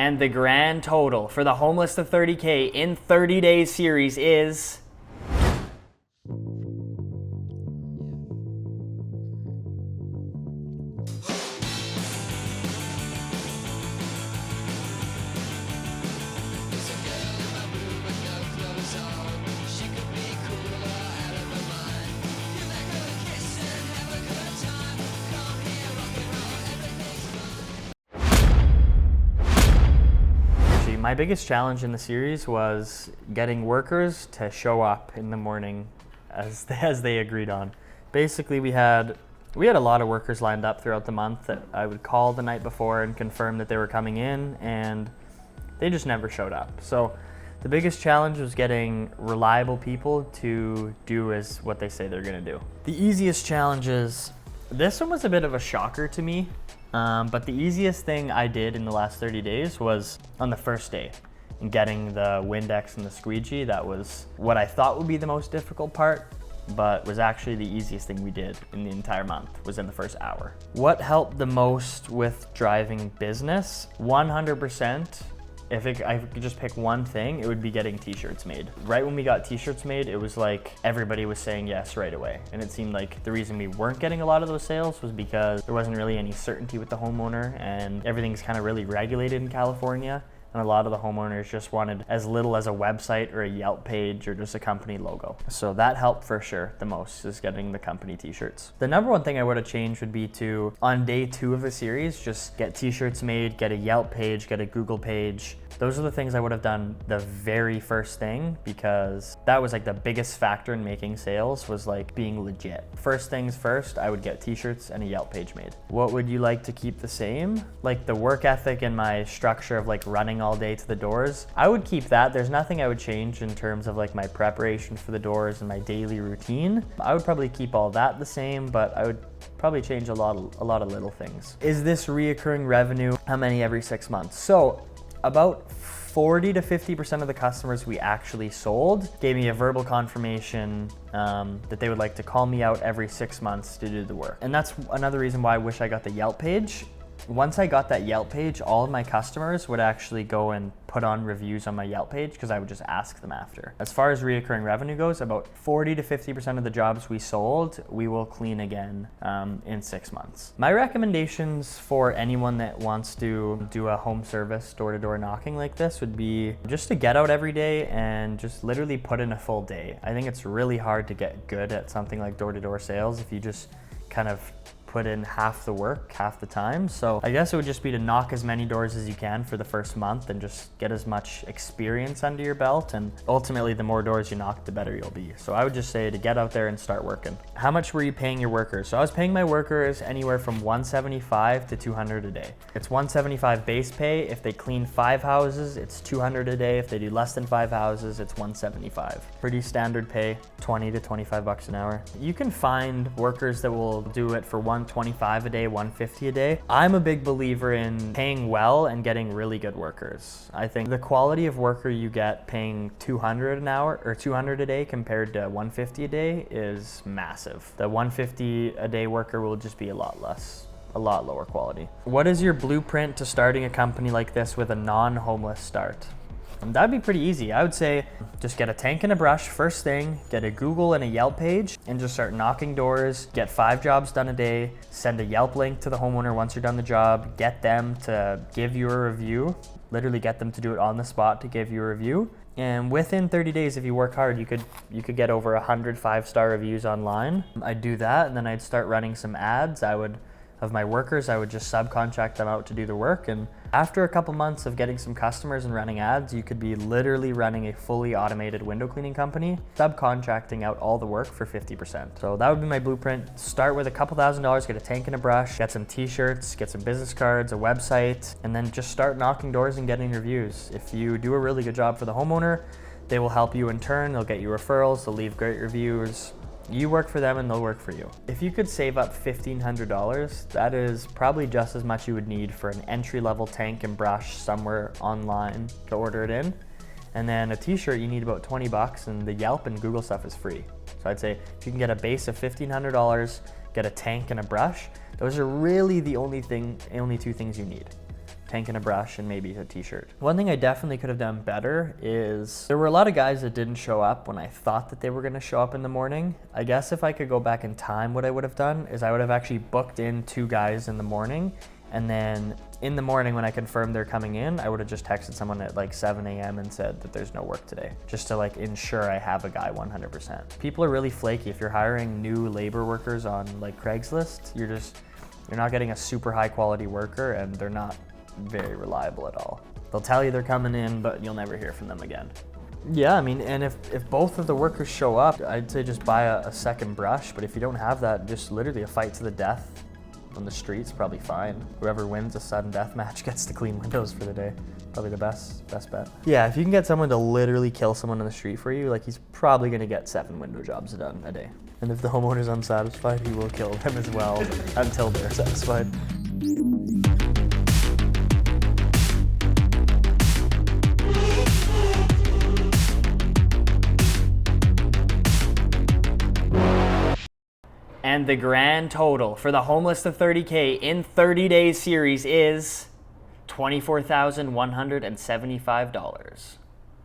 And the grand total for the Home List of 30K in 30 Days series is... My biggest challenge in the series was getting workers to show up in the morning as they agreed on. Basically, we had a lot of workers lined up throughout the month that I would call the night before and confirm that they were coming in, and they just never showed up. So the biggest challenge was getting reliable people to do as what they say they're gonna do. The easiest challenge is, this one was a bit of a shocker to me. But the easiest thing I did in the last 30 days was on the first day, and getting the Windex and the squeegee. That was what I thought would be the most difficult part, but was actually the easiest thing we did in the entire month, was in the first hour. What helped the most with driving business? 100%. If I could just pick one thing, it would be getting t-shirts made. Right when we got t-shirts made, it was like everybody was saying yes right away. And it seemed like the reason we weren't getting a lot of those sales was because there wasn't really any certainty with the homeowner, and everything's kind of really regulated in California. And a lot of the homeowners just wanted as little as a website or a Yelp page or just a company logo. So that helped for sure the most, is getting the company t-shirts. The number one thing I would have changed would be to, on day 2 of the series, just get t-shirts made, get a Yelp page, get a Google page. Those are the things I would have done the very first thing, because that was like the biggest factor in making sales, was like being legit. First things first, I would get t-shirts and a Yelp page made. What would you like to keep the same? Like the work ethic and my structure of like running all day to the doors, I would keep that. There's nothing I would change in terms of like my preparation for the doors and my daily routine. I would probably keep all that the same, but I would probably change a lot of little things. Is this reoccurring revenue? How many every 6 months? So about 40 to 50% of the customers we actually sold gave me a verbal confirmation that they would like to call me out every 6 months to do the work. And that's another reason why I wish I got the Yelp page. Once I got that Yelp page, all of my customers would actually go and put on reviews on my Yelp page, because I would just ask them after. As far as reoccurring revenue goes, about 40 to 50% of the jobs we sold, we will clean again in 6 months. My recommendations for anyone that wants to do a home service door-to-door knocking like this would be just to get out every day and just literally put in a full day. I think it's really hard to get good at something like door-to-door sales if you just kind of put in half the work, half the time. So I guess it would just be to knock as many doors as you can for the first month and just get as much experience under your belt. And ultimately, the more doors you knock, the better you'll be. So I would just say to get out there and start working. How much were you paying your workers? So I was paying my workers anywhere from $175 to $200 a day. It's $175 base pay. If they clean 5 houses, it's $200 a day. If they do less than 5 houses, it's $175. Pretty standard pay, 20 to 25 bucks an hour. You can find workers that will do it for $125 a day, $150 a day. I'm a big believer in paying well and getting really good workers. I think the quality of worker you get paying $200 an hour or $200 a day compared to $150 a day is massive. The $150 a day worker will just be a lot lower quality. What is your blueprint to starting a company like this with a non-homeless start? That'd be pretty easy. I would say just get a tank and a brush first thing, get a Google and a Yelp page, and just start knocking doors, get 5 jobs done a day, send a Yelp link to the homeowner once you're done the job, get them to give you a review, literally get them to do it on the spot to give you a review. And within 30 days, if you work hard, you could get over 100 5-star reviews online. I'd do that, and then I'd start running some ads. Of my workers, I would just subcontract them out to do the work. And after a couple months of getting some customers and running ads, you could be literally running a fully automated window cleaning company, subcontracting out all the work for 50%. So that would be my blueprint. Start with a couple $1,000s, get a tank and a brush, get some t-shirts, get some business cards, a website, and then just start knocking doors and getting reviews. If you do a really good job for the homeowner, they will help you in turn. They'll get you referrals, they'll leave great reviews. You work for them and they'll work for you. If you could save up $1,500, that is probably just as much you would need for an entry-level tank and brush somewhere online to order it in. And then a t-shirt, you need about 20 bucks, and the Yelp and Google stuff is free. So I'd say if you can get a base of $1,500, get a tank and a brush, those are really the only 2 things you need tank and a brush, and maybe a t-shirt. One thing I definitely could have done better is there were a lot of guys that didn't show up when I thought that they were going to show up in the morning. I guess if I could go back in time, what I would have done is I would have actually booked in 2 guys in the morning, and then in the morning when I confirmed they're coming in, I would have just texted someone at like 7 a.m. and said that there's no work today, just to like ensure I have a guy 100%. People are really flaky. If you're hiring new labor workers on like Craigslist, you're not getting a super high quality worker, and they're not very reliable at all. They'll tell you they're coming in, but you'll never hear from them again. Yeah, I mean, and if both of the workers show up, I'd say just buy a second brush, but if you don't have that, just literally a fight to the death on the street's probably fine. Whoever wins a sudden death match gets to clean windows for the day. Probably the best bet. Yeah, if you can get someone to literally kill someone on the street for you, like he's probably gonna get 7 window jobs done a day. And if the homeowner's unsatisfied, he will kill them as well until they're satisfied. And the grand total for the Home List of 30K in 30 days series is $24,175.